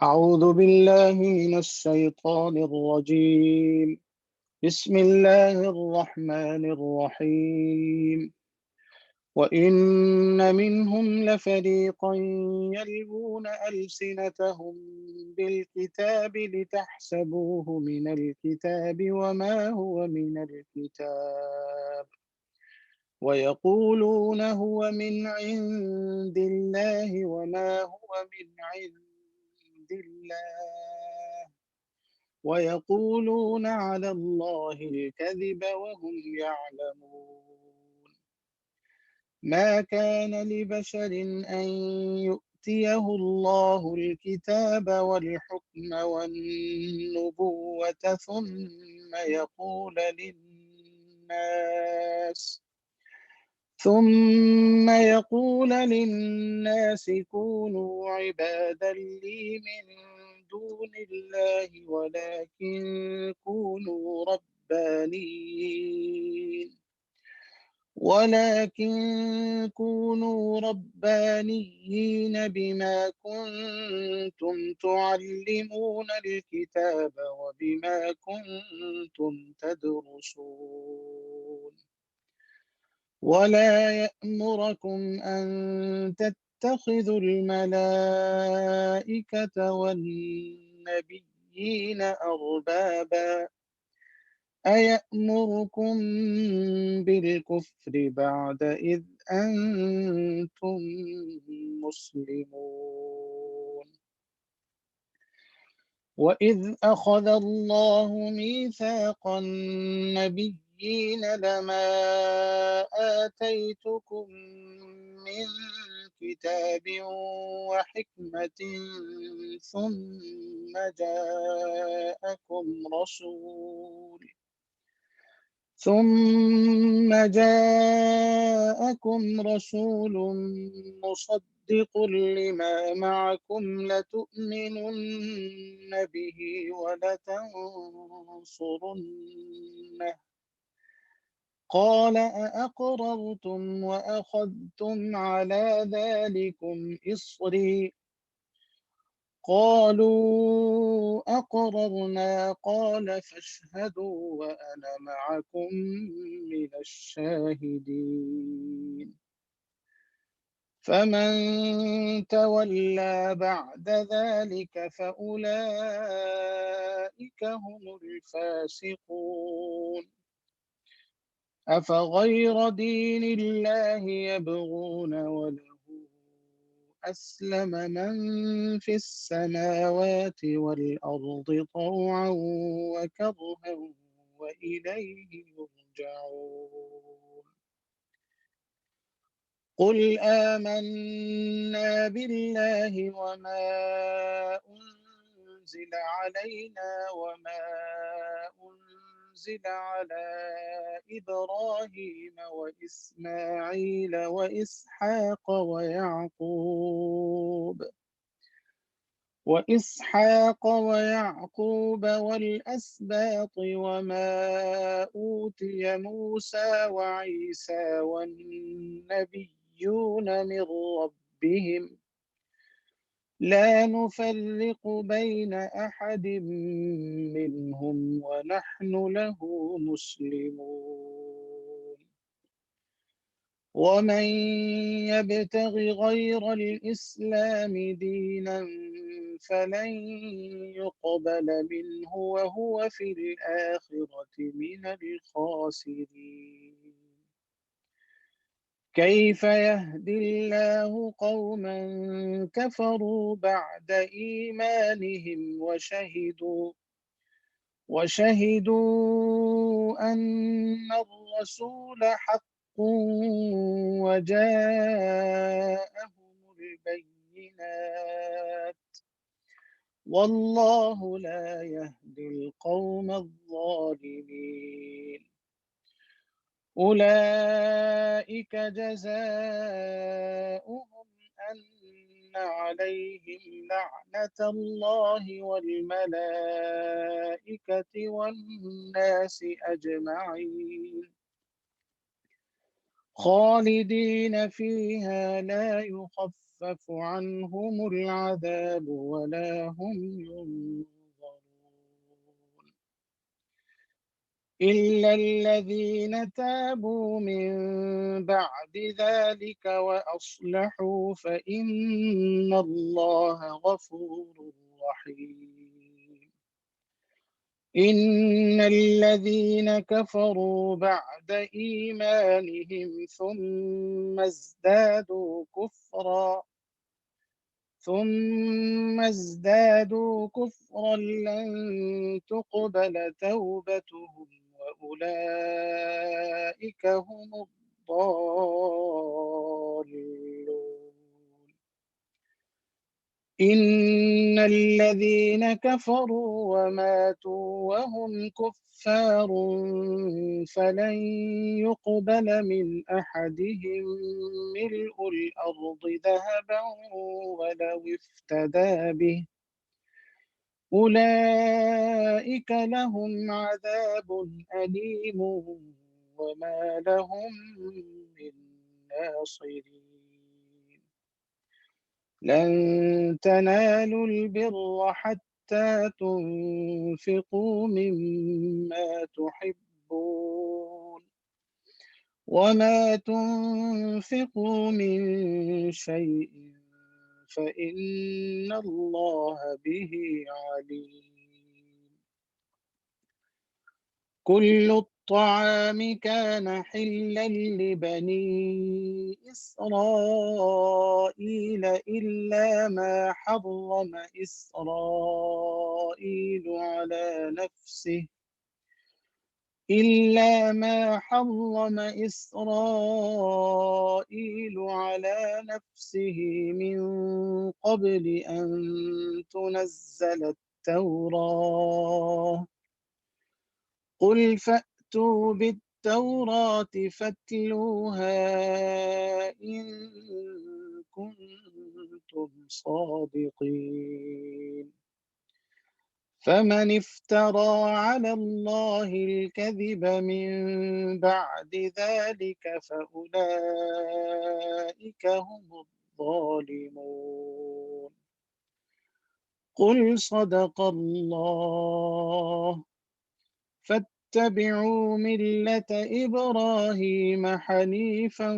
أعوذ بالله من الشيطان الرجيم. بسم الله الرحمن الرحيم. وإن منهم لفريقا يلوون ألسنتهم بالكتاب لتحسبوه من الكتاب وما هو من الكتاب ويقولون هو من عند الله وما هو من عند الله ويقولون على الله الكذب وهم يعلمون. ما كان لبشر أن يؤتيه الله الكتاب والحكم والنبوة ثم يقول للناس كونوا عبادا لي من دون الله ولكن كونوا ربانيين بما كنتم تعلمون الكتاب وبما كنتم تدرسون. ولا يأمركم أن تتخذوا الملائكة والنبيين أربابا أيأمركم بالكفر بعد إذ أنتم مسلمون. وإذ أخذ الله ميثاق النبيين لما آتيتكم من كتاب وحكمة ثم جاءكم رسول مصدق لما معكم لتؤمنن به ولتنصرنه. قال أأقررتم وأخذتم على ذلكم إصري؟ قالوا أقررنا. قال فاشهدوا وأنا معكم من الشاهدين. فمن تولى بعد ذلك فأولئك هم الفاسقون. أفغير دين الله يبغون وله أسلم من في السماوات والأرض طوعا وكرها وإليه يرجعون. قل آمنا بالله وما أنزل علينا وما أنزل على إبراهيم وإسماعيل وإسحاق ويعقوب والأسباط وما أوتي موسى وعيسى والنبيون من ربهم لا نفرق بين أحد منهم ونحن له مسلمون. ومن يبتغ غير الإسلام دينا فلن يقبل منه وهو في الآخرة من الخاسرين. كيف يهدي الله قوما كفروا بعد إيمانهم وشهدوا أن الرسول حق وجاءهم البينات والله لا يهدي القوم الظالمين. أولئك جزاؤهم أن عليهم لعنة الله والملائكة والناس أجمعين خالدين فيها لا يخفف يخفف عنهم العذاب ولا هم ينظرون إلا الذين تابوا من بعد ذلك وأصلحوا فإن الله غفور رحيم إن الذين كفروا بعد إيمانهم ثم ازدادوا كفرا لن تقبل توبتهم وأولئك هم الضالون إن الذين كفروا وماتوا وهم كفار فلن يقبل من أحدهم ملء الأرض ذهبا ولو افتدى به أولئك لهم عذاب أليم وما لهم من ناصرين لن تنالوا البر حتى تنفقوا مما تحبون وما تنفقوا من شيء فإن الله به عليم كل الطعام كان حلا لبني إسرائيل إلا ما حرم إسرائيل على نفسه من قبل أن تنزل التوراة قل فأتوا بالتوراة فاتلوها إن كنتم صادقين فمن افترى على الله الكذب من بعد ذلك فأولئك هم الظالمون قل صدق الله فاتبعوا ملة إبراهيم حنيفا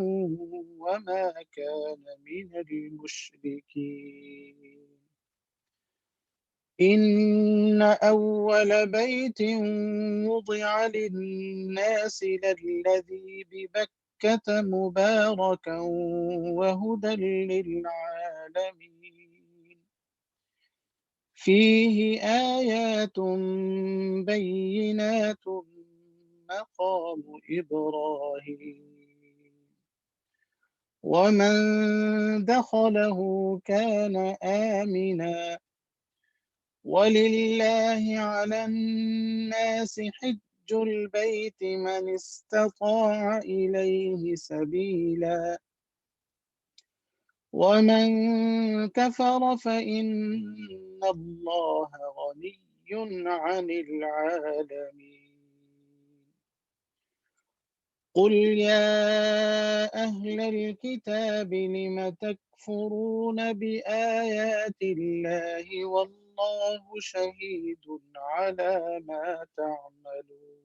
وما كان من المشركين إن أول بيت وضع للناس للذي ببكة مباركا وهدى للعالمين فيه آيات بينات مقام إبراهيم ومن دخله كان آمنا ولله على الناس حج البيت من استطاع إليه سبيلا ومن كفر فإن الله غني عن العالمين قل يا أهل الكتاب لم تكفرون بآيات الله والله شهيد على ما تعملون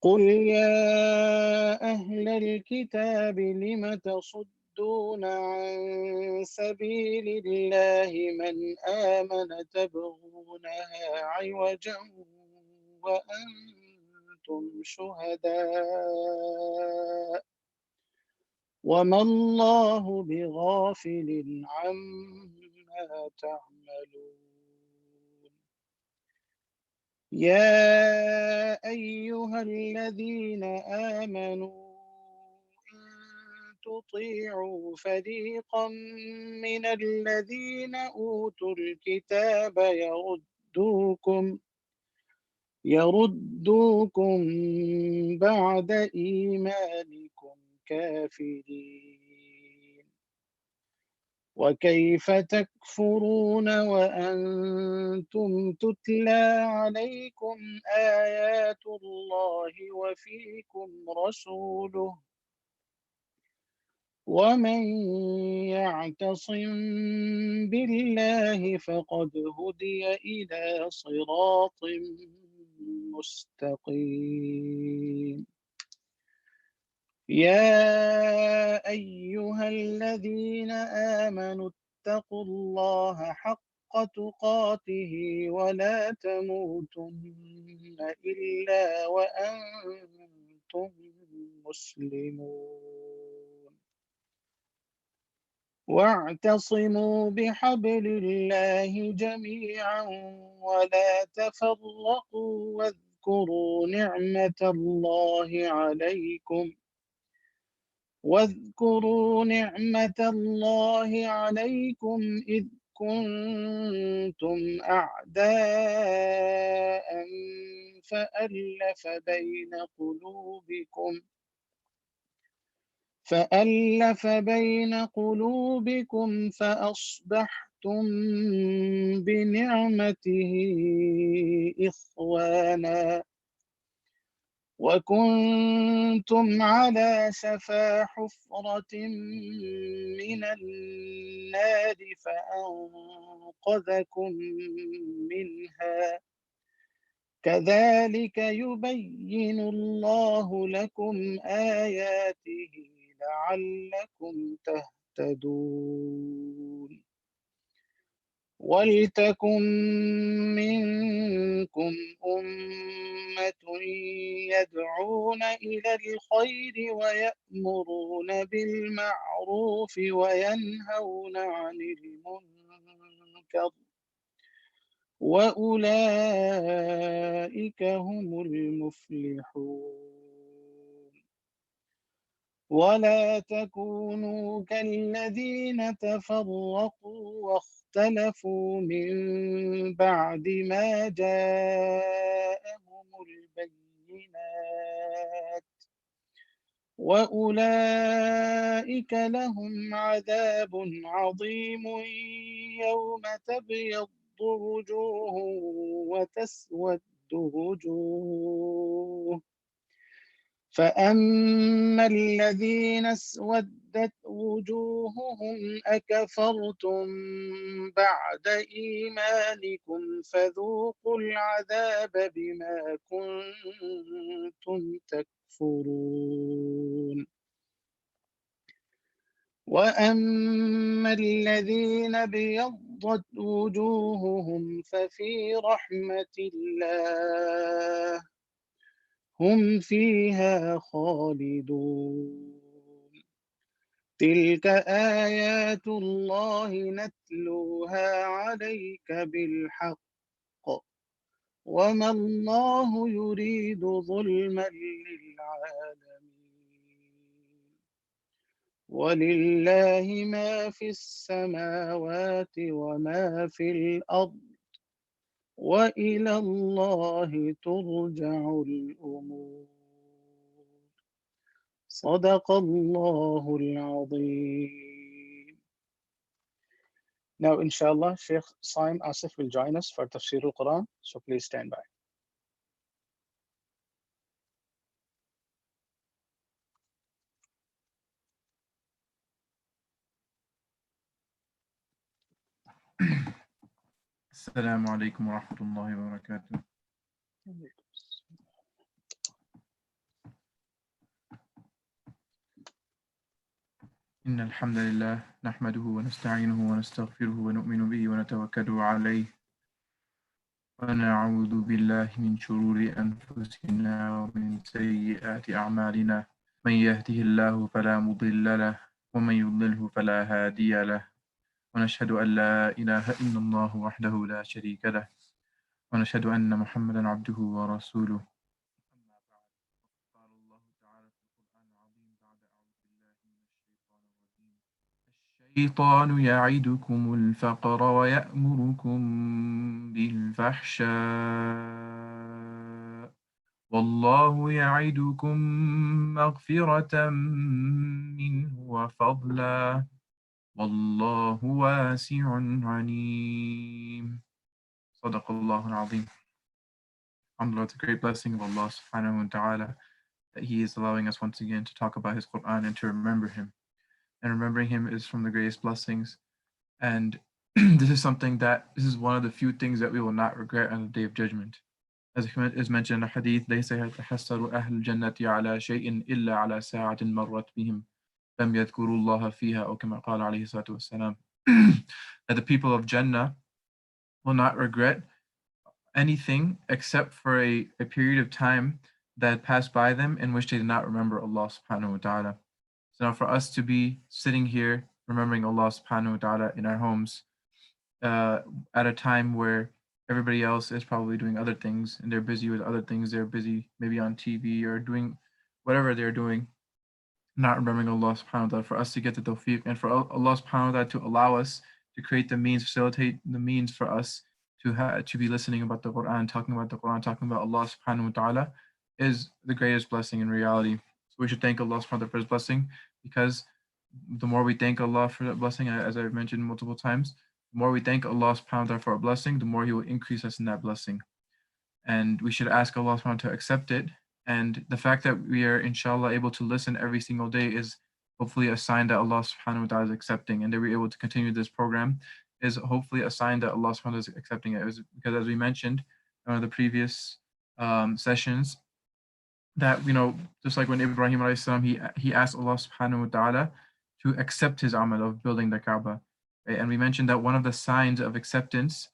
قل يا أهل الكتاب لم تصدون عن سبيل الله من آمن تبغونها عوجا وأنتم شهداء وما الله بغافل عما تعملون يا أيها الذين آمنوا إن تطيعوا فريقا من الذين أوتوا الكتاب يردوكم بعد إيمانكم كافرين وكيف تكفرون وأنتم تتلى عليكم آيات الله وفيكم رسوله ومن يعتصم بالله فقد هدي إلى صراط مستقيم. يا أيها الذين آمنوا اتقوا الله حق تقاته ولا تموتن إلا وأنتم مسلمون. واعتصموا بحبل الله جميعا ولا تفرقوا واذكروا نعمة الله عليكم إذ كنتم أعداء فألف بين قلوبكم فأصبحتم بنعمته إخوانا وكنتم على شفا حفرة من النار فأنقذكم منها كذلك يبين الله لكم آياته لعلكم تهتدون. ولتكن منكم أمة يدعون إلى الخير ويأمرون بالمعروف وينهون عن المنكر وأولئك هم المفلحون. ولا تكونوا كالذين تفرقوا واختلفوا من بعد ما جاءهم البينات وأولئك لهم عذاب عظيم يوم تبيض وجوه وتسود وجوه فأما الذين اسودت وجوههم أكفرتم بعد إيمانكم فذوقوا العذاب بما كنتم تكفرون. وأما الذين ابيضت وجوههم ففي رحمة الله هم فيها خالدون. تلك آيات الله نتلوها عليك بالحق وما الله يريد ظلما للعالمين ولله ما في السماوات وما في الأرض وإلى الله ترجع الأمور. صدق الله العظيم. Now, inshallah, Sheikh Saim Asif will join us for Tafseer al-Quran, so please stand by. السلام عليكم ورحمة الله وبركاته. إن الحمد لله نحمده ونستعينه ونستغفره ونؤمن به ونتوكل عليه ونعوذ بالله من شرور أنفسنا ومن سيئات أعمالنا من يهده الله فلا مضل له ومن يضلله فلا هادي له ونشهد أن لا إله إلا الله وحده لا شريك له ونشهد أن محمدا عبده ورسوله. أما بعد قال الله تعالى في القرآن العظيم بعد أعوذ بالله من الشيطان الرجيم الشيطان يعدكم الفقر ويأمركم بالفحشاء والله يعدكم مغفرة منه وفضلا والله واسع عليم. صدق الله العظيم. Alhamdulillah, it's a great blessing of Allah subhanahu wa ta'ala that He is allowing us once again to talk about His Quran and to remember Him. and remembering him is from the greatest blessings. And this is one of the few things that we will not regret on the Day of Judgment. As is mentioned in the hadith, ليس يتحسر أهل الجنة على شيء إلا على ساعة مرت بهم لم يذكروا الله فيها أو كما قال عليه الصلاة والسلام. That the people of Jannah will not regret anything except for a period of time that passed by them in which they did not remember Allah subhanahu wa ta'ala. So now for us to be sitting here remembering Allah subhanahu wa ta'ala in our homes at a time where everybody else is probably doing other things and they're busy with other things, they're busy maybe on TV or doing whatever they're doing, not remembering Allah subhanahu wa ta'ala, for us to get the tawfiq and for Allah subhanahu wa ta'ala to allow us to create the means, facilitate the means for us to be listening about the Quran, talking about the Quran, talking about Allah subhanahu wa ta'ala is the greatest blessing in reality. So we should thank Allah subhanahu wa ta'ala for his blessing, because the more we thank Allah for that blessing, as I've mentioned multiple times, the more we thank Allah subhanahu wa ta'ala for our blessing, the more he will increase us in that blessing. And we should ask Allah subhanahu wa ta'ala to accept it. And the fact that we are inshallah able to listen every single day is hopefully a sign that Allah subhanahu wa ta'ala is accepting, and that we're able to continue this program is hopefully a sign that Allah subhanahu wa ta'ala is accepting it. Because as we mentioned in one of the previous sessions, that just like when Ibrahim alayhi salam, he asked Allah subhanahu wa ta'ala to accept his amal of building the Kaaba, right? And we mentioned that one of the signs of acceptance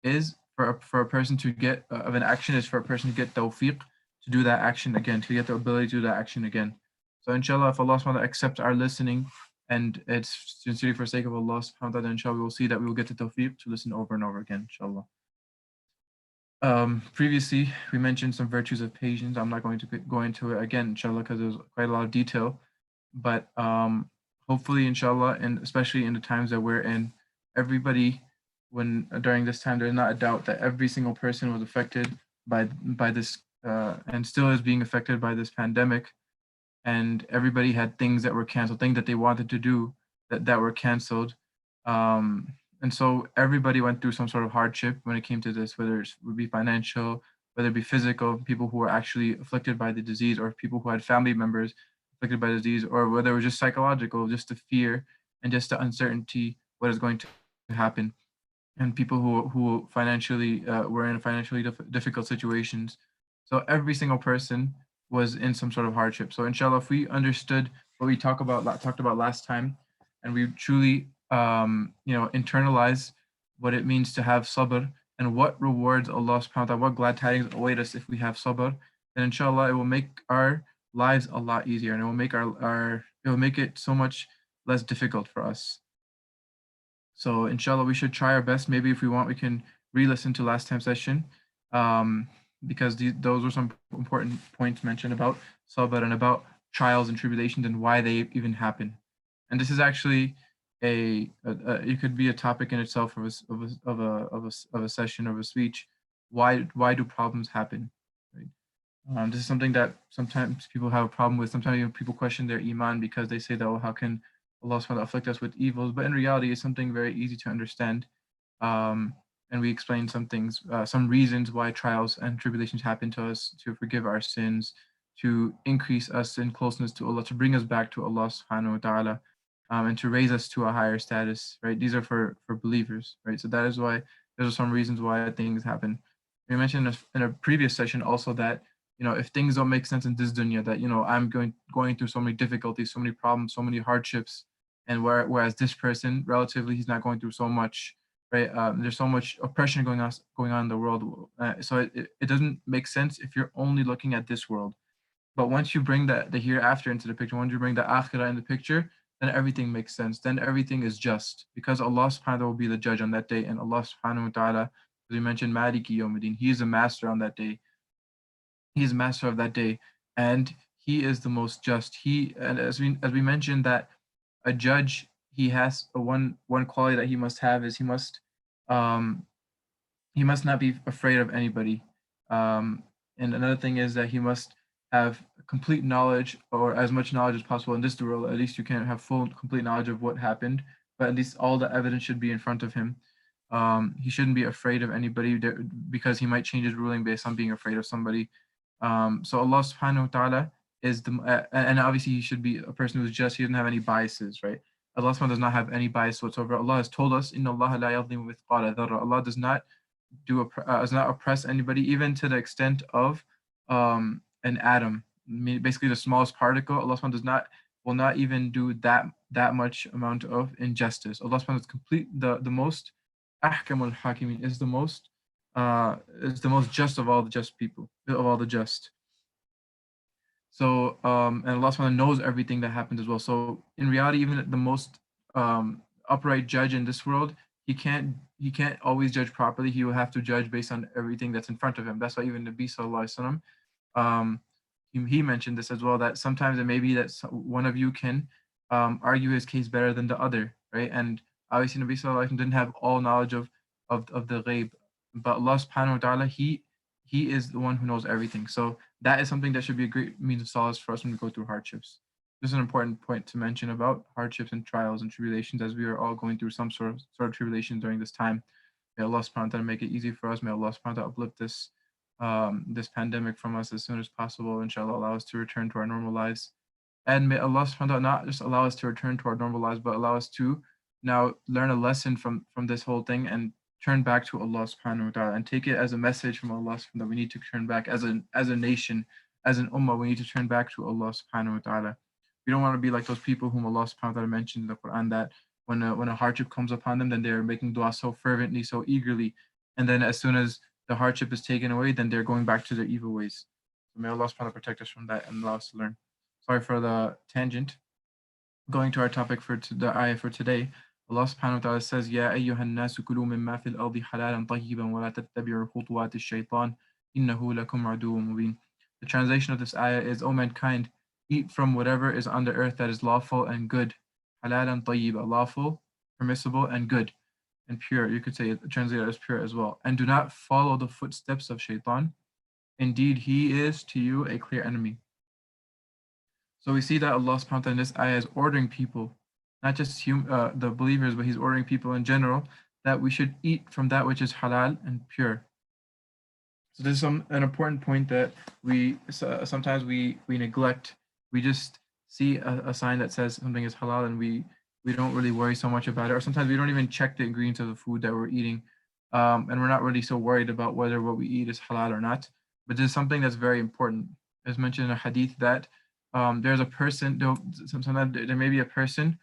is for a person to get of an action is for a person to get tawfiq to do that action again, to get the ability to do that action again. So inshallah, if Allah subhanahu wa ta'ala accepts our listening and it's sincerely for the sake of Allah subhanahu wa ta'ala, inshallah we will see that we will get the tawfiq to listen over and over again, inshallah. Previously, we mentioned some virtues of patience. I'm not going to go into it again, inshallah, because there's quite a lot of detail. But hopefully, inshallah, and especially in the times that we're in, everybody, during this time, there's not a doubt that every single person was affected by this, and still is being affected by this pandemic. And everybody had things that were canceled, things that they wanted to do that were canceled. And so everybody went through some sort of hardship when it came to this, whether it would be financial, whether it be physical, people who were actually afflicted by the disease, or people who had family members afflicted by the disease, or whether it was just psychological, just the fear and just the uncertainty, what is going to happen. And people who financially were in financially difficult situations. So every single person was in some sort of hardship. So inshallah, if we understood what we talked about last time, and we truly internalize what it means to have sabr and what rewards Allah subhanahu wa ta'ala, what glad tidings await us if we have sabr, then inshallah it will make our lives a lot easier, and it will make it will make it so much less difficult for us. So inshallah we should try our best. Maybe if we want, we can re-listen to last time's session, because those were some important points mentioned about sabr and about trials and tribulations and why they even happen. And this is actually it could be a topic in itself of a session, of a speech. Why do problems happen? Right? This is something that sometimes people have a problem with. Sometimes even people question their iman because they say that, oh, how can Allah subhanahu wa ta'ala afflict us with evils? But in reality, it's something very easy to understand. And we explain some things, some reasons why trials and tribulations happen to us, to forgive our sins, to increase us in closeness to Allah, to bring us back to Allah subhanahu wa ta'ala, and to raise us to a higher status, right? These are for believers, right? So that is why those are some reasons why things happen. We mentioned in a previous session also that, if things don't make sense in this dunya, that, I'm going through so many difficulties, so many problems, so many hardships, and whereas this person, relatively, he's not going through so much, right? There's so much oppression going on in the world. So it doesn't make sense if you're only looking at this world. But once you bring the hereafter into the picture, once you bring the akhirah in the picture, then everything makes sense. Then everything is just, because Allah subhanahu wa ta'ala will be the judge on that day. And Allah subhanahu wa ta'ala, as we mentioned, Maliki Yawmiddin, He is a master on that day. He is master of that day, and He is the most just. And as we mentioned, that a judge, he has one quality that he must have is he must not be afraid of anybody. And another thing is that he must have complete knowledge, or as much knowledge as possible in this world. At least you can't have full, complete knowledge of what happened, but at least all the evidence should be in front of him. He shouldn't be afraid of anybody because he might change his ruling based on being afraid of somebody. So Allah subhanahu wa ta'ala is and obviously he should be a person who's just, he doesn't have any biases, right? Allah subhanahu does not have any bias whatsoever. Allah has told us, Inna Allah la yadlimu mithqala dharra. Allah does not does not oppress anybody, even to the extent of an atom, basically the smallest particle. Allah subhanahu will not even do that much amount of injustice. Allah subhanahu is the most ahkamul hakimin, is the most just of all the just people, of all the just. So and Allah subhanahu knows everything that happens as well. So in reality, even the most upright judge in this world, he can't always judge properly. He will have to judge based on everything that's in front of him. That's why even Nabi sallallahu alaihi wasallam, he mentioned this as well, that sometimes it may be that one of you can argue his case better than the other, right? And obviously Nabi sallallahu alaihi wasallam didn't have all knowledge of the ghaib, but Allah subhanahu wa ta'ala, he is the one who knows everything. So that is something that should be a great means of solace for us when we go through hardships. This is an important point to mention about hardships and trials and tribulations, as we are all going through some sort of tribulation during this time. May Allah subhanahu wa ta'ala make it easy for us. May Allah subhanahu wa ta'ala uplift this this pandemic from us as soon as possible. Inshallah, allow us to return to our normal lives. And may Allah subhanahu wa ta'ala not just allow us to return to our normal lives, but allow us to now learn a lesson from this whole thing and turn back to Allah subhanahu wa ta'ala and take it as a message from Allah that we need to turn back as a nation, as an ummah. We need to turn back to Allah subhanahu wa ta'ala. We don't want to be like those people whom Allah subhanahu wa ta'ala mentioned in the Quran, that when a hardship comes upon them, then they're making dua so fervently, so eagerly, and then as soon as the hardship is taken away, then they're going back to their evil ways. So may Allah subhanahu wa ta'ala protect us from that and allow us to learn. Sorry for the tangent. Going to our topic for the ayah for today, Allah subhanahu wa ta'ala says, Ya ayyuhan nasu kulu mimma fil ardi halalan tayyiban wa la tattabi'u khutuwati ash-shaytan innahu lakum aduwwun mubin. The translation of this ayah is, O mankind, eat from whatever is on the earth that is lawful and good. Halalan tayyiba, lawful, permissible, and good, and pure. You could say it translated as pure as well. And do not follow the footsteps of shaitan. Indeed, he is to you a clear enemy. So we see that Allah subhanahu wa ta'ala in this ayah is ordering people, not just the believers, but he's ordering people in general, that we should eat from that which is halal and pure. So this is an important point that we sometimes we neglect. We just see a sign that says something is halal and we don't really worry so much about it, or sometimes we don't even check the ingredients of the food that we're eating, and we're not really so worried about whether what we eat is halal or not. But this is something that's very important. As mentioned in a hadith, that there's a person, sometimes there may be a person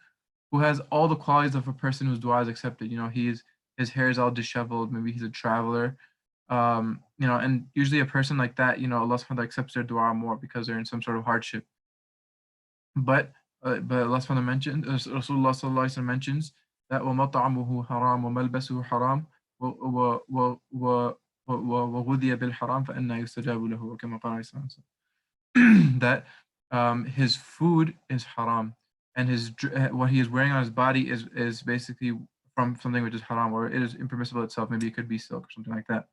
who has all the qualities of a person whose dua is accepted. You know, his hair is all disheveled, maybe he's a traveler, you know, and usually a person like that, you know, Allah subhanahu wa ta'ala accepts their dua more because they're in some sort of hardship. But Allah subhanahu wa ta'ala mentioned, Rasulullah sallallahu alaihi wasallam mentions that وَمَطْعَمُهُ حَرَامٌ وَمَلْبَسُهُ حَرَامٌ وَغُذِيَ بِالْحَرَامِ فَأَنَّى يُسْتَجَابُ لَهُ وَكَمَا قَالَ عليه الصلاة والسلام. That his food is haram, and what he is wearing on his body is basically from something which is haram, or it is impermissible itself. Maybe it could be silk or something like that.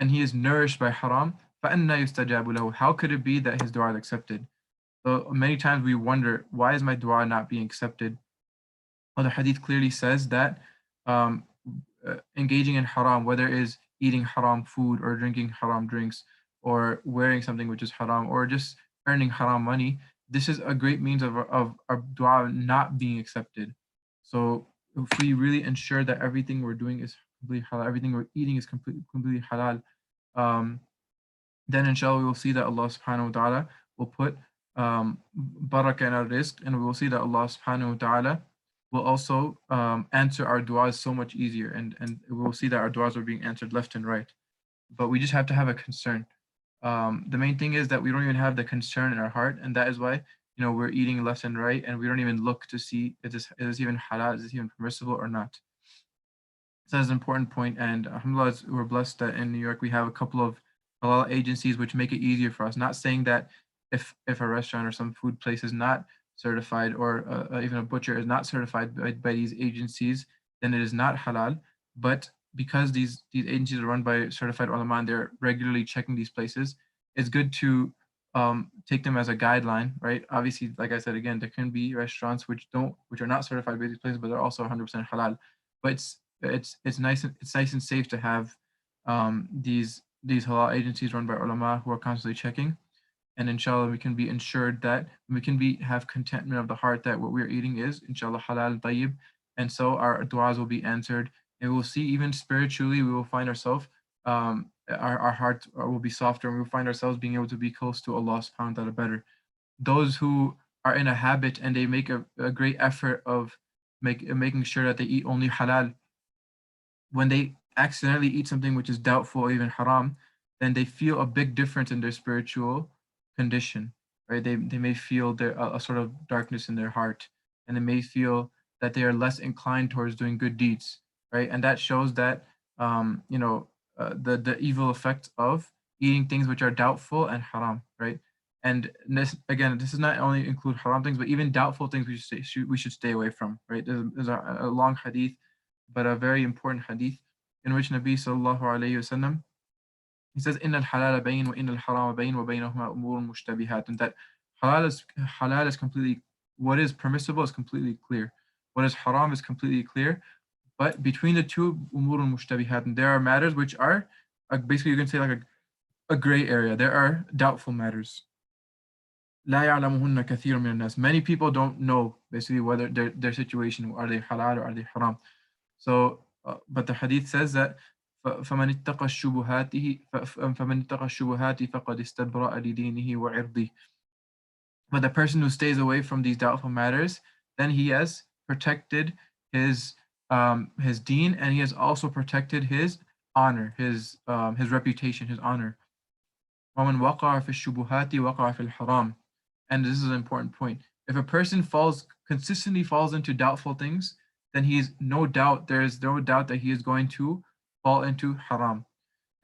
And he is nourished by haram. فَأَنَّى يُسْتَجَابُ لَهُ. How could it be that his dua is accepted? So many times we wonder, why is my dua not being accepted? Well, the hadith clearly says that engaging in haram, whether it is eating haram food or drinking haram drinks or wearing something which is haram or just earning haram money, this is a great means of our dua not being accepted. So if we really ensure that everything we're doing is completely halal, everything we're eating is completely halal, then inshallah we will see that Allah subhanahu wa ta'ala will put barakah in our rizq, and we will see that Allah subhanahu wa ta'ala will also answer our du'as so much easier, and we will see that our du'as are being answered left and right. But we just have to have a concern. The main thing is that we don't even have the concern in our heart, and that is why, you know, we're eating left and right, and we don't even look to see is this even halal, is this even permissible or not. So that's an important point, and alhamdulillah, we're blessed that in New York we have a couple of halal agencies which make it easier for us. Not saying that if a restaurant or some food place is not certified, or even a butcher is not certified by these agencies, then it is not halal. But because these agencies are run by certified ulama and they're regularly checking these places, it's good to take them as a guideline, right? Obviously, like I said again, there can be restaurants which are not certified by these places, but they're also 100% halal. But it's nice and safe to have these halal agencies run by ulama who are constantly checking. And inshallah, we can be ensured that we can have contentment of the heart that what we're eating is inshallah halal tayyib. And so our du'as will be answered. And we'll see even spiritually, we will find ourselves, our hearts will be softer, and we'll find ourselves being able to be close to Allah subhanahu wa ta'ala better. Those who are in a habit and they make a great effort of making sure that they eat only halal, when they accidentally eat something which is doubtful or even haram, then they feel a big difference in their spiritual condition, right? They may feel a sort of darkness in their heart, and they may feel that they are less inclined towards doing good deeds, right? And that shows that the evil effect of eating things which are doubtful and haram, right? And this does not only include haram things, but even doubtful things we should stay away from, right? There's a long hadith, but a very important hadith in which Nabi sallallahu alayhi wasallam, he says, "Inna al-halala bayn wa inna al-harama bayn wa baynahuma umurun mushtabihat," and that halal is completely, what is permissible is completely clear, what is haram is completely clear, but between the two umurun mushtabihat, and there are matters which are basically you can say like a gray area. There are doubtful matters. لا يعلمهن كثير من الناس. Many people don't know basically whether their situation, are they halal or are they haram. So, but the hadith says that فمن اتقى الشبهات فقد استبرأ لدينه وعرضه. But the person who stays away from these doubtful matters, then he has protected his deen, and he has also protected his honor, his reputation, his honor. ومن وقع في الشبهات وقع في الحرام. And this is an important point. If a person consistently falls into doubtful things, then there is no doubt that he is going to fall into haram.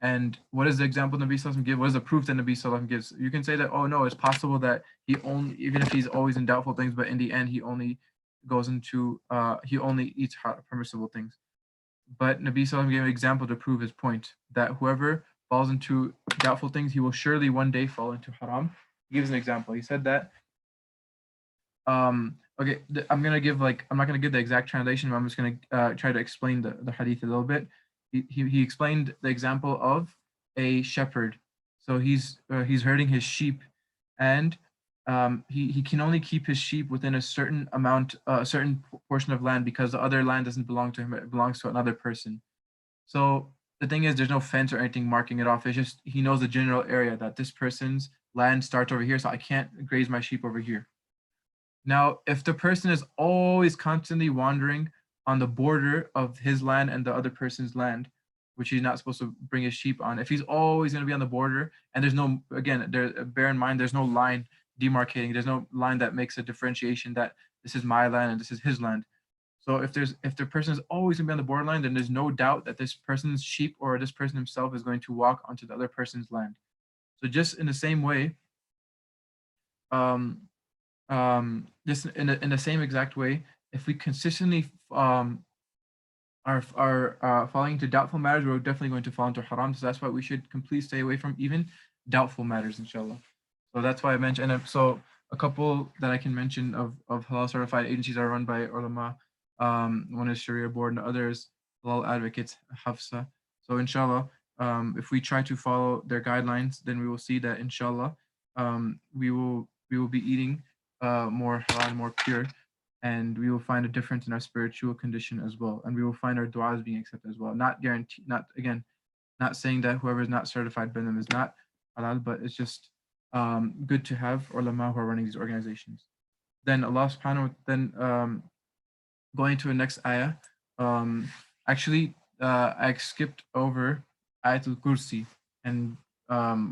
And what is the example Nabi Sallallahu give? What is the proof that Nabi Sallallahu gives? You can say that, oh no, it's possible that even if he's always in doubtful things, but in the end he only eats permissible things. But Nabi Sallallahu gave an example to prove his point, that whoever falls into doubtful things, he will surely one day fall into haram. He gives an example. He said that, I'm not gonna give the exact translation, but I'm just gonna try to explain the hadith a little bit. He explained the example of a shepherd. So he's herding his sheep, and he can only keep his sheep within a certain amount, a certain portion of land, because the other land doesn't belong to him; it belongs to another person. So the thing is, there's no fence or anything marking it off. It's just he knows the general area that this person's land starts over here, so I can't graze my sheep over here. Now, if the person is always constantly wandering on the border of his land and the other person's land, which he's not supposed to bring his sheep on, if he's always going to be on the border, and there's no, again, bear in mind, there's no line demarcating, there's no line that makes a differentiation that this is my land and this is his land. So if the person is always going to be on the borderline, then there's no doubt that this person's sheep or this person himself is going to walk onto the other person's land. So just in the same way, just in the same exact way, if we consistently are falling into doubtful matters, we're definitely going to fall into haram. So that's why we should completely stay away from even doubtful matters, inshallah. So that's why I mentioned. And so a couple that I can mention of halal certified agencies are run by ulama. One is Sharia Board, and the other is Halal Advocates, Hafsa. So inshallah, if we try to follow their guidelines, then we will see that inshallah, we will be eating more halal, more pure, and we will find a difference in our spiritual condition as well, and we will find our du'as being accepted as well. Not guaranteed, not saying that whoever is not certified by them is not halal, but it's just good to have ulama who are running these organizations. Then Allah subhanahu wa ta'ala, going to the next ayah, actually I skipped over Ayatul Kursi, and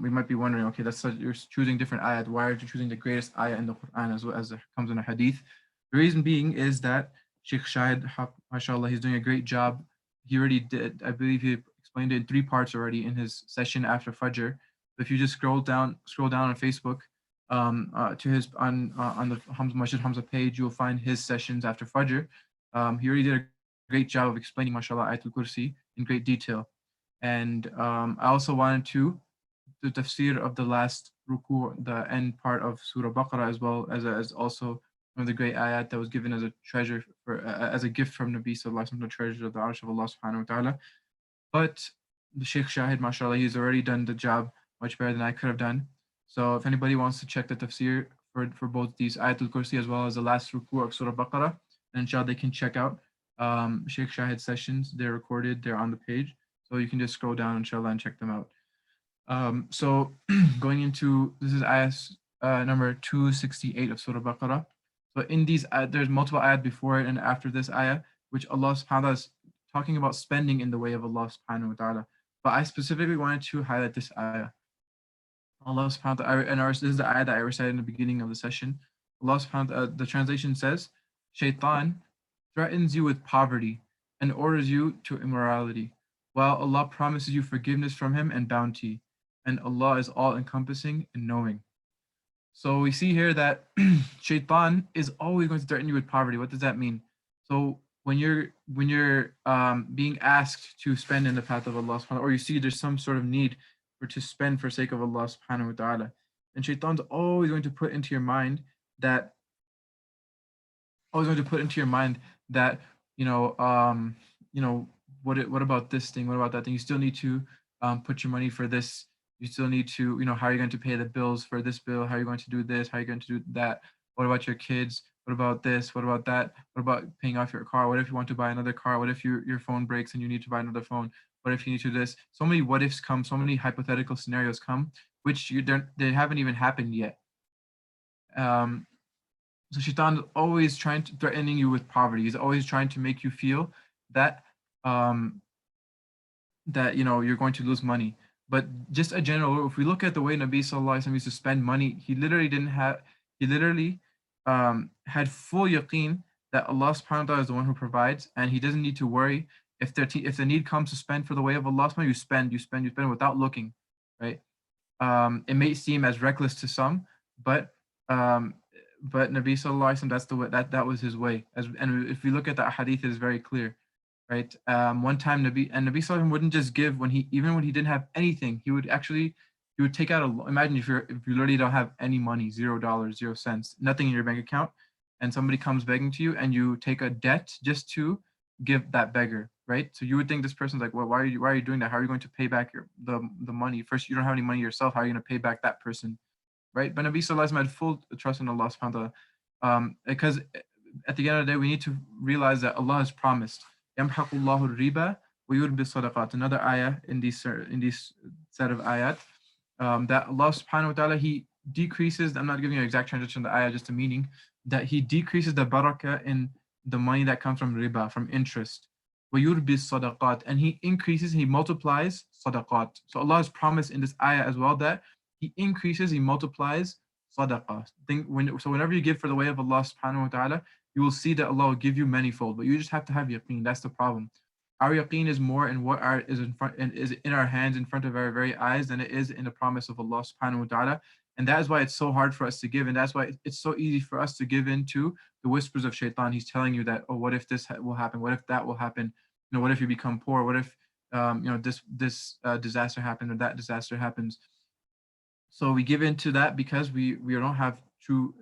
we might be wondering, okay, you're choosing different ayat. Why are you choosing the greatest ayah in the Quran as well as it comes in a hadith? The reason being is that Sheikh Shahid, mashallah, he's doing a great job. He already did, I believe he explained it in 3 parts already in his session after Fajr. If you just scroll down on Facebook to his on the Masjid Hamza page, you'll find his sessions after Fajr. He already did a great job of explaining, mashallah, Ayatul Kursi in great detail. And I also wanted to the tafsir of the last ruku, the end part of Surah Baqarah, as well as also one of the great ayat that was given as a treasure as a gift from Nabi Sallallahu Alaihi Wasallam, the treasure of the Arsh of Allah Subhanahu wa Taala. But the Sheikh Shahid, mashallah, he's already done the job much better than I could have done. So if anybody wants to check the tafsir for both these Ayatul Kursi as well as the last ruku of Surah Baqarah, and inshallah they can check out Sheikh Shahid's sessions. They're recorded, they're on the page. So you can just scroll down inshallah and check them out. So going into, this is ayah number 268 of Surah Baqarah. So in these there's multiple ayat before it and after this ayah, which Allah subhanahu wa ta'ala is talking about spending in the way of Allah subhanahu wa ta'ala. But I specifically wanted to highlight this ayah. Allah subhanahu wa ta'ala, and this is the ayah that I recited in the beginning of the session. Allah subhanahu wa ta'ala, the translation says, Shaitan threatens you with poverty and orders you to immorality, while Allah promises you forgiveness from him and bounty, and Allah is all-encompassing and knowing. So we see here that Shaitan is always going to threaten you with poverty. What does that mean? So when you're being asked to spend in the path of Allah subhanahu wa ta'ala, or you see there's some sort of need or to spend for sake of Allah subhanahu wa ta'ala, and Shaitan's always going to put into your mind that what about this thing, what about that thing, you still need to put your money for this, you still need to, how are you going to pay the bills for this bill, how are you going to do this, how are you going to do that, what about your kids, what about this, what about that, what about paying off your car, what if you want to buy another car, what if your phone breaks and you need to buy another phone, what if you need to do this. So many what ifs come, so many hypothetical scenarios come, which they haven't even happened yet. So Shaitan is always threatening you with poverty. He's always trying to make you feel that you're going to lose money. But just a general, if we look at the way Nabi Sallallahu Alaihi Wasallam used to spend money, he literally had full yaqeen that Allah Subhanahu wa Taala is the one who provides, and he doesn't need to worry if the need comes to spend for the way of Allah Subhanahu wa Taala, you spend without looking, right? It may seem as reckless to some, but Nabi Sallallahu Alaihi Wasallam, that's the way, that was his way. And if we look at that hadith, it is very clear, right? One time Nabi Sallallahu Alaihi Wasallam wouldn't just give when he didn't have anything. He would take out imagine if you literally don't have any money, $0, 0 cents, nothing in your bank account, and somebody comes begging to you, and you take a debt just to give that beggar, right? So you would think this person's like, well, why are you doing that? How are you going to pay back the money? First, you don't have any money yourself. How are you going to pay back that person, right? But Nabi Sallallahu Alaihi Wasallam had full trust in Allah Subhanahu wa Taala, because at the end of the day, we need to realize that Allah has promised, Yamhaqullahu riba wa yurbi sadaqat. Another ayah in these set of ayat, that Allah Subhanahu wa Taala, he decreases. I'm not giving you an exact translation of the ayah, just a meaning that he decreases the barakah in the money that comes from riba, from interest. وَيُرْبِي الصَّدَقَاتِ, and he increases, he multiplies sadaqat. So Allah has promised in this ayah as well that he increases, he multiplies sadaqah. So whenever you give for the way of Allah subhanahu wa ta'ala, you will see that Allah will give you manifold, but you just have to have yaqeen. That's the problem. Our yaqeen is more in what is in our hands, in front of our very eyes, than it is in the promise of Allah subhanahu wa ta'ala. And that is why it's so hard for us to give. And that's why it's so easy for us to give into the whispers of Shaitan. He's telling you that, oh, what if this will happen? What if that will happen? What if you become poor? What if, this disaster happened or that disaster happens? So we give into that because we don't have true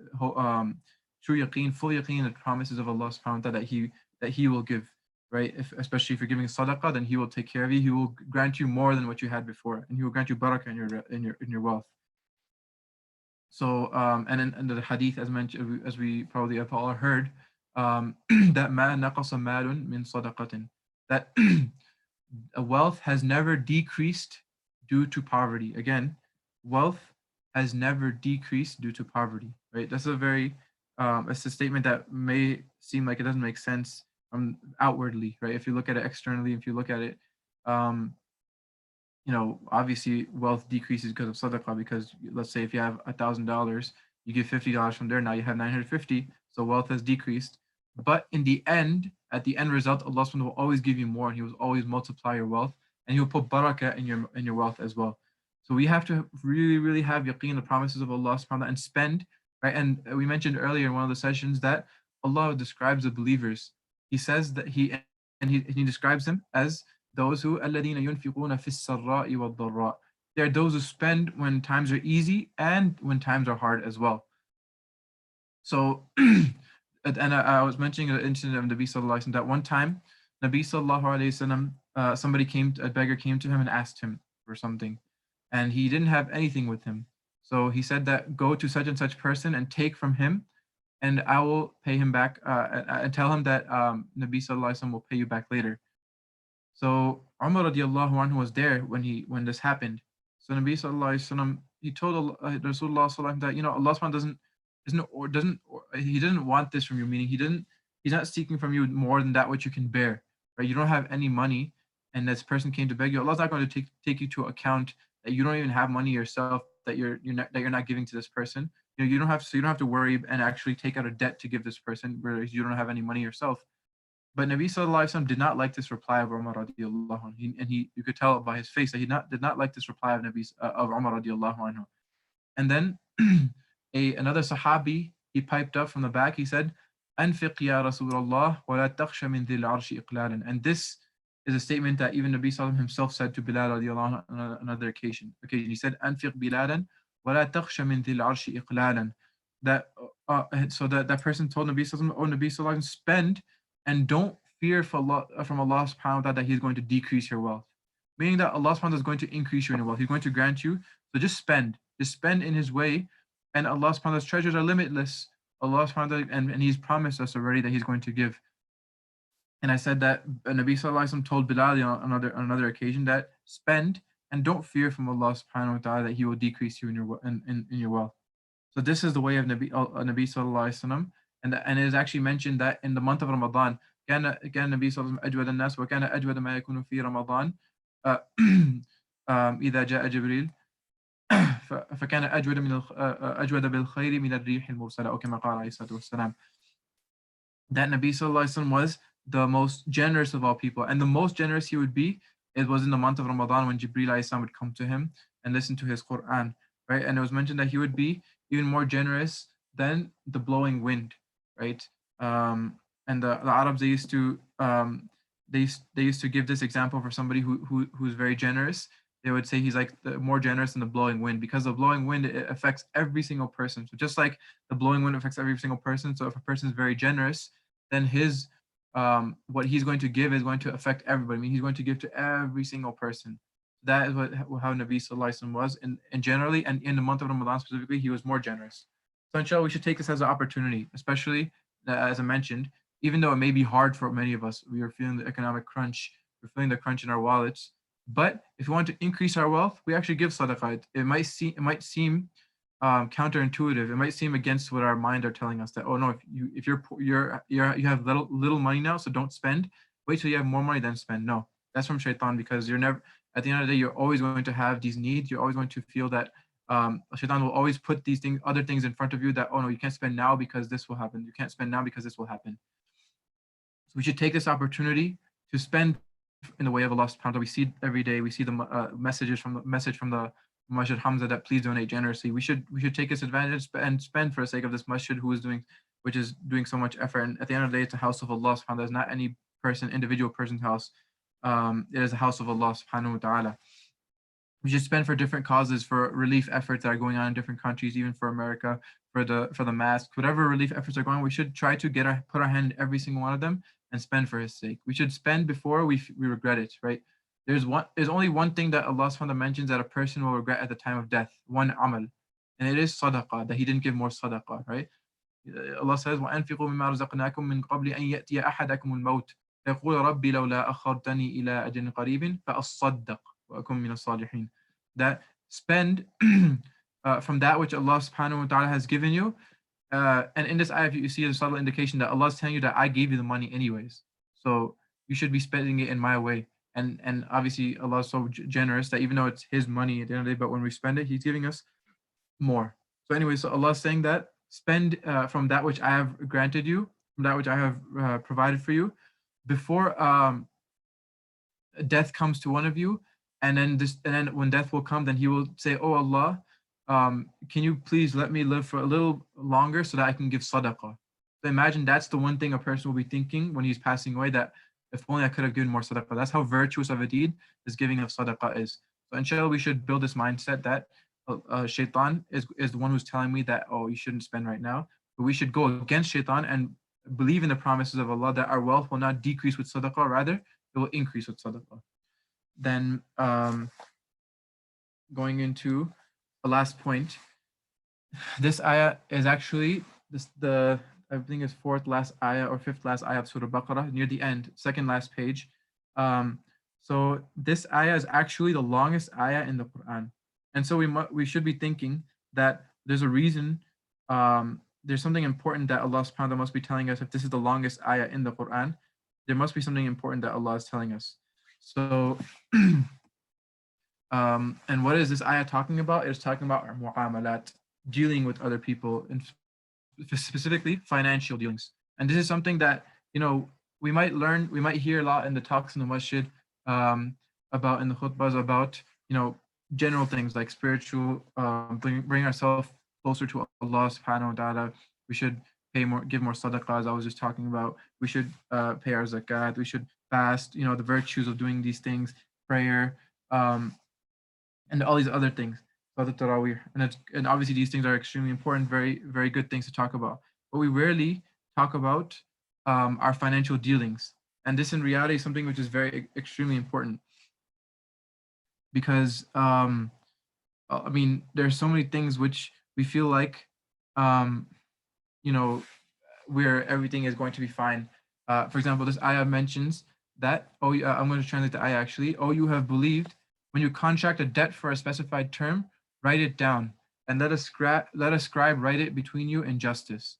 yaqeen, full yaqeen in the promises of Allah subhanahu wa ta'ala that he will give, right? Especially if you're giving sadaqah, then he will take care of you. He will grant you more than what you had before, and he will grant you barakah in your wealth. So and in the hadith, as mentioned, as we probably have all heard, that ma naqasa malun min sadaqatin, that a wealth has never decreased due to poverty. Again, wealth has never decreased due to poverty, right? That's it's a statement that may seem like it doesn't make sense outwardly, right? If you look at it externally, if you look at it, obviously wealth decreases because of sadaqah, because let's say if you have $1,000, you give $50 from there, now you have 950, so wealth has decreased. But at the end result, Allah subhanahu will always give you more, and he will always multiply your wealth, and he will put barakah in your wealth as well. So we have to really, really have yaqeen, the promises of Allah subhanahu wa ta'ala, and spend, right? And we mentioned earlier in one of the sessions that Allah describes the believers. He says that he describes them as those who الَّذِينَ يُنْفِقُونَ فِي السَّرَّاءِ وَالضَّرَّاءِ. They are those who spend when times are easy and when times are hard as well. So, and I was mentioning an incident of Nabi Sallallahu Alaihi Wasallam, that one time, Nabi Sallallahu Alaihi Wasallam, a beggar came to him and asked him for something, and he didn't have anything with him. So he said that go to such and such person and take from him, and I will pay him back, and tell him that Nabi Sallallahu Alaihi Wasallam will pay you back later. So Umar radiallahu anhu was there when this happened. So Nabi Sallallahu Alaihi Wasallam, he told Rasulullah Sallallahu Alaihi Wasallam that, Allah Subhanahu he doesn't want this from you, meaning he's not seeking from you more than that which you can bear, right? You don't have any money, and this person came to beg you. Allah's not going to take you to account that you don't even have money yourself, that you're not giving to this person. You don't have to worry and actually take out a debt to give this person, whereas you don't have any money yourself. But Nabi Sallallahu Alaihi Wasallam did not like this reply of Umar radiallahu anhu. And you could tell by his face that he did not like this reply of Umar radiallahu anhu. And then another Sahabi, he piped up from the back, he said, Anfiq ya Rasulullah wa la takhsha min dhil arshi iqlalan. And this is a statement that even Nabi Sallallahu himself said to Bilal radiallahu anhu on another occasion. He said, Anfiq Bilalan wa la takhsha min dhil arshi iqlalan. So that person told Nabi Sallallahu, oh Nabi Sallallahu, spend and don't fear from Allah subhanahu wa ta'ala that He's going to decrease your wealth. Meaning that Allah subhanahu wa ta'ala is going to increase your wealth. He's going to grant you. So just spend in His way. And Allah subhanahu wa ta'ala's treasures are limitless. Allah subhanahu wa ta'ala, and He's promised us already that He's going to give. And I said that Nabi Sallallahu Alaihi Wasallam told Bilal on another occasion that spend and don't fear from Allah subhanahu wa ta'ala that He will decrease you in your wealth. So this is the way of Nabi Sallallahu Alaihi Wasallam. And it is actually mentioned that in the month of Ramadan, كان النبي صلى الله عليه وسلم أجود الناس وكان أجود ما يكون في رمضان إذا جاء جبريل فكان أجود بالخير من الريح المرسلة أو كما قال عليه الصلاة والسلام. That Nabi Sallallahu Alaihi Wasallam was the most generous of all people, and the most generous he would be, it was in the month of Ramadan when Jibreel Alayhi Salam would come to him and listen to his Quran, right? And it was mentioned that he would be even more generous than the blowing wind, right? And the Arabs, they used to give this example for somebody who's very generous. They would say he's like more generous than the blowing wind, because the blowing wind, it affects every single person. So just like the blowing wind affects every single person, so if a person is very generous, then his what he's going to give is going to affect everybody. I mean, he's going to give to every single person. That is how Nabi Sallallahu Alaihi Wasallam was, and generally, and in the month of Ramadan specifically, he was more generous. So inshallah, we should take this as an opportunity, especially as I mentioned, even though it may be hard for many of us, we are feeling the economic crunch, we're feeling the crunch in our wallets. But if we want to increase our wealth, we actually give sadaqah. It might seem counterintuitive. It might seem against what our mind are telling us, that, oh no, if you have little money now, so don't spend. Wait till you have more money, then spend. No, that's from shaitan, because you're never, at the end of the day, you're always going to have these needs. You're always going to feel that shaitan will always put these other things in front of you, that, oh no, you can't spend now because this will happen. You can't spend now because this will happen. So we should take this opportunity to spend in the way of Allah subhanahu wa ta'ala. We see every day, we see the message from the Masjid Hamza that please donate generously. We should take this advantage and spend for the sake of this masjid which is doing so much effort. And at the end of the day, it's a house of Allah subhanahu wa ta'ala. It's not any individual person's house. It is a house of Allah subhanahu wa ta'ala. We should spend for different causes, for relief efforts that are going on in different countries, even for America, for the mask, whatever relief efforts are going on. We should try to put our hand in every single one of them and spend for His sake. We should spend before we regret it, right? There's only one thing that Allah subhanahu wa ta'ala mentions that a person will regret at the time of death, one amal, and it is sadaqah, that he didn't give more sadaqah, right? Allah says, وَأَنْفِقُوا مِمَّا رَزَقْنَاكُم مِّن قَبْلِ أَن يَأْتِيَ أَحَدَكُمُ الْمَوْتُ فَيَقُولَ رَبِّ لَوْلَا أَخَّرْتَنِي إِلَىٰ أَجَلٍ قَرِيبٍ فَأَصَّدَّقْ وَأَكُن مِّنَ الصَّالِحِينَ. That spend from that which Allah subhanahu wa ta'ala has given you. And in this ayah, you see a subtle indication that Allah is telling you that I gave you the money anyways. So you should be spending it in my way. And obviously Allah is so generous that even though it's His money at the end of the day, but when we spend it, He's giving us more. So anyway, so Allah is saying that spend from that which I have granted you, from that which I have provided for you, before death comes to one of you. And then when death will come, then he will say, oh Allah, can you please let me live for a little longer so that I can give sadaqah? So imagine that's the one thing a person will be thinking when he's passing away, that if only I could have given more sadaqah. That's how virtuous of a deed this giving of sadaqah is. So inshallah, we should build this mindset that shaitan is the one who's telling me that, oh, you shouldn't spend right now. But we should go against shaitan and believe in the promises of Allah that our wealth will not decrease with sadaqah, rather it will increase with sadaqah. Then going into the last point, this ayah is actually I think it's fourth last ayah or fifth last ayah of Surah Baqarah, near the end, second last page. So this ayah is actually the longest ayah in the Quran, and so we should be thinking that there's a reason. There's something important that Allah Subhanahu wa Taala must be telling us. If this is the longest ayah in the Quran, there must be something important that Allah is telling us. So, and what is this ayah talking about? It's talking about our mu'amalat, dealing with other people, and specifically financial dealings. And this is something that, we might learn, we might hear a lot in the talks in the masjid, about in the khutbahs about, general things like spiritual, bring ourselves closer to Allah subhanahu wa ta'ala. We should give more sadaqah, as I was just talking about. We should pay our zakat. We should fast, the virtues of doing these things, prayer, and all these other things. And obviously these things are extremely important, very, very good things to talk about. But we rarely talk about our financial dealings. And this in reality is something which is very extremely important because there's so many things which we feel like um, you know, where everything is going to be fine. For example, this ayah mentions that, I'm going to translate the ayah actually. Oh, you have believed, when you contract a debt for a specified term, write it down, and let a scribe write it between you in justice.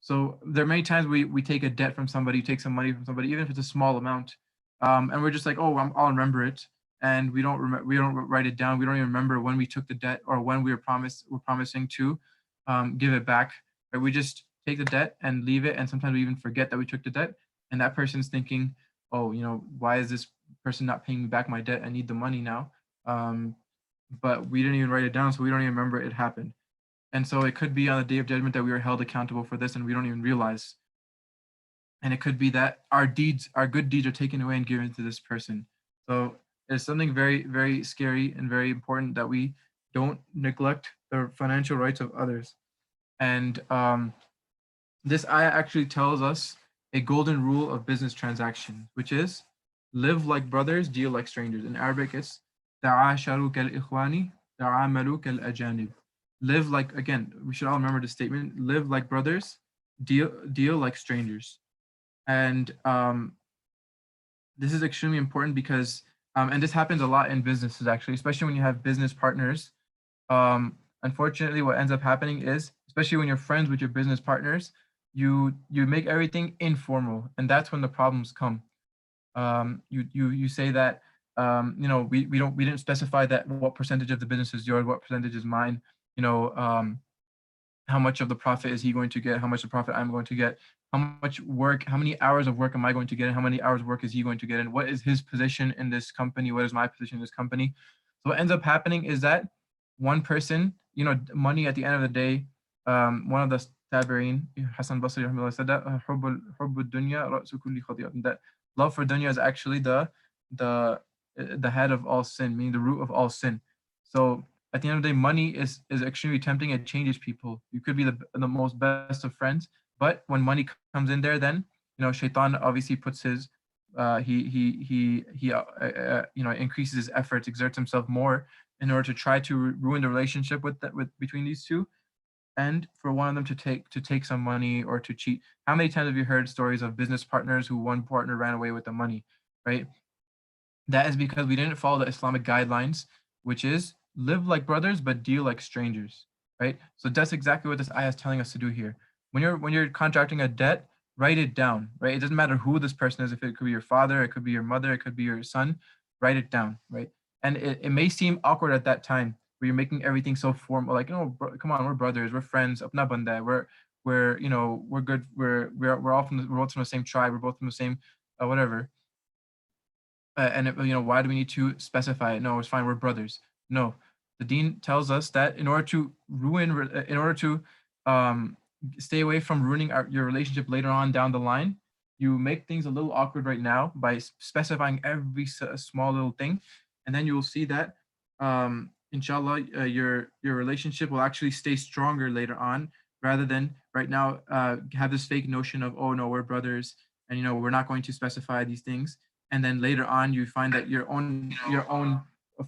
So there are many times we take a debt from somebody, take some money from somebody, even if it's a small amount, and we're just like, oh, I'll remember it, and we don't write it down. We don't even remember when we took the debt or when we're promising to give it back. Right? We just take the debt and leave it, and sometimes we even forget that we took the debt, and that person's thinking, oh, why is this person not paying me back my debt? I need the money now. But we didn't even write it down, so we don't even remember it happened. And so it could be on the day of judgment that we are held accountable for this and we don't even realize. And it could be that our good deeds are taken away and given to this person. So it's something very, very scary and very important that we don't neglect the financial rights of others. And this ayah actually tells us a golden rule of business transactions, which is live like brothers, deal like strangers. In Arabic, it's ta'asharu kal ikhwani, ta'amalu kal ajanib. Live like, again, we should all remember this statement, live like brothers, deal like strangers. And this is extremely important because, and this happens a lot in businesses actually, especially when you have business partners. Unfortunately, what ends up happening is, especially when you're friends with your business partners, you make everything informal, and that's when the problems come. You say that we didn't specify that what percentage of the business is yours, what percentage is mine. How much of the profit is he going to get? How much of profit I'm going to get? How much work? How many hours of work am I going to get? And how many hours of work is he going to get? And what is his position in this company? What is my position in this company? So what ends up happening is that one person, money at the end of the day, one of the Tabi'in, Hassan Basri said that hubbul dunya ra'su kulli khati'atin, that love for dunya is actually the head of all sin, meaning the root of all sin. So at the end of the day, money is extremely tempting. It changes people. You could be the most best of friends, but when money comes in there, then Shaitan obviously puts his increases his efforts, exerts himself more in order to try to ruin the relationship with between these two, and for one of them to take some money or to cheat. How many times have you heard stories of business partners who one partner ran away with the money, right? That is because we didn't follow the Islamic guidelines, which is live like brothers but deal like strangers, right? So that's exactly what this ayah is telling us to do here. When you're contracting a debt, write it down, right? It doesn't matter who this person is. If it could be your father, it could be your mother, it could be your son. Write it down, right? And it may seem awkward at that time where you're making everything so formal, like, come on, we're brothers, we're friends, apna banda, we're good, we're all we're both from the same tribe, we're both from the same whatever. Why do we need to specify it? No, it's fine, we're brothers. No, the Deen tells us that in order to stay away from ruining your relationship later on down the line, you make things a little awkward right now by specifying every small little thing, and then you will see that inshallah your relationship will actually stay stronger later on, rather than right now have this fake notion of, oh no, we're brothers, and we're not going to specify these things, and then later on you find that your own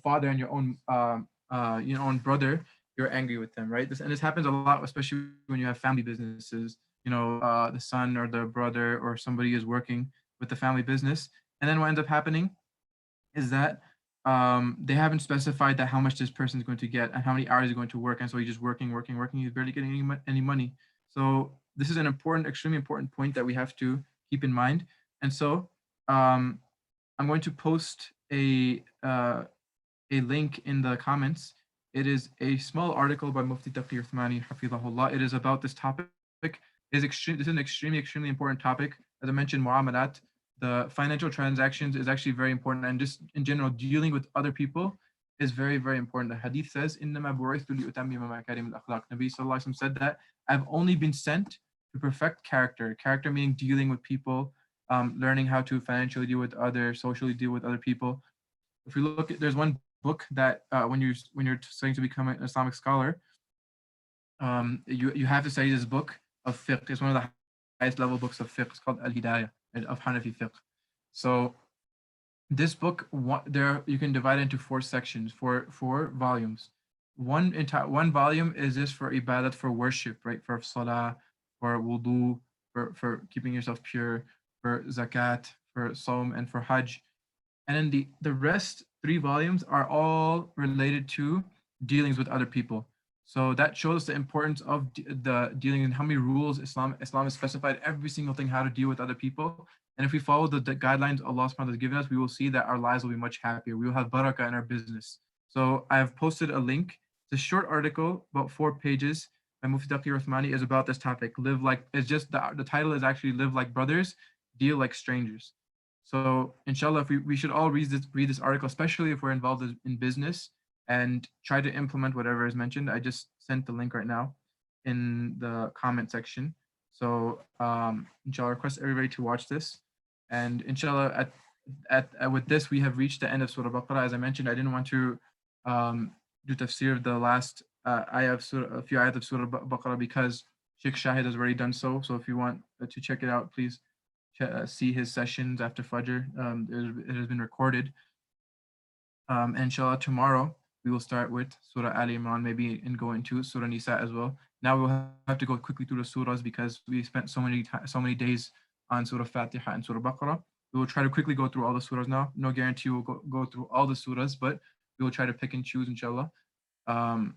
father and your own own brother you're angry with them, right? And this happens a lot, especially when you have family businesses. The son or the brother or somebody is working with the family business, and then what ends up happening is that they haven't specified that how much this person is going to get and how many hours he's going to work, and so he's just working, working, working. He's barely getting any money. So this is an important, extremely important point that we have to keep in mind. And so um, I'm going to post a link in the comments. It is a small article by Mufti Taqi Uthmani, Hafidahullah. It is about this topic. This is an extremely, extremely important topic. As I mentioned, mu'amalat, the financial transactions is actually very important, and just in general, dealing with other people is very, very important. The hadith says, إِنَّمَا بُعِثْتُ لِأُتَمِّمَ مَكَارِمَ الْأَخْلَاقِ. Nabi Sallallahu Alaihi Wasallam said that I've only been sent to perfect character. Character meaning dealing with people, learning how to financially deal with others, socially deal with other people. If we look at, there's one book that when you're studying to become an Islamic scholar, you have to study this book of fiqh. It's one of the highest level books of fiqh. It's called Al-Hidayah of Hanafi fiqh. So this book, there you can divide it into 4 sections, four volumes. One volume is just for ibadat, for worship, right? For salah, for wudu, for keeping yourself pure, for zakat, for saum, and for hajj. And then the rest 3 volumes are all related to dealings with other people. So that shows the importance of the dealing and how many rules Islam has specified every single thing, how to deal with other people. And if we follow the guidelines Allah subhanahu wa ta'ala has given us, we will see that our lives will be much happier. We will have barakah in our business. So I have posted a link. It's a short article, about 4 pages, by Mufti Taqi Uthmani, is about this topic. Live like, it's just the title is actually Live Like Brothers, Deal Like Strangers. So inshallah, if we should all read this article, especially if we're involved in business, and try to implement whatever is mentioned. I just sent the link right now in the comment section. So inshallah, request everybody to watch this. And inshallah, with this, we have reached the end of Surah Baqarah. As I mentioned, I didn't want to do tafsir of the last a few ayat of Surah Baqarah because Sheikh Shahid has already done so. So if you want to check it out, please see his sessions after Fajr. It has been recorded. Inshallah, tomorrow we will start with Surah Ali Imran, maybe, and go into Surah Nisa as well. Now we'll have to go quickly through the surahs because we spent so many days on Surah Fatiha and Surah Baqarah. We will try to quickly go through all the surahs now. No guarantee we'll go through all the surahs, but we will try to pick and choose, inshallah. And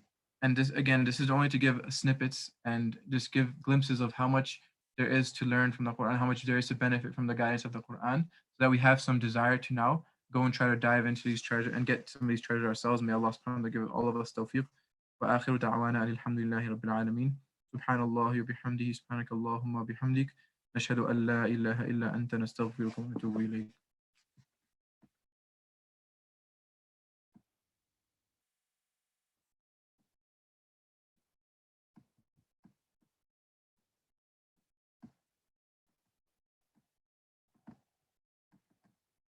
this is only to give snippets and just give glimpses of how much there is to learn from the Quran, how much there is to benefit from the guidance of the Quran, so that we have some desire to now go and try to dive into these treasures and get some of these treasures ourselves. May Allah subhanahu wa ta'ala give all of us tawfiq. وآخر دعوانا الحمد لله رب العالمين سبحان الله وبحمده سبحانك اللهم وبحمدك نشهد أن لا إله إلا أنت نستغفرك ونتوب إليك.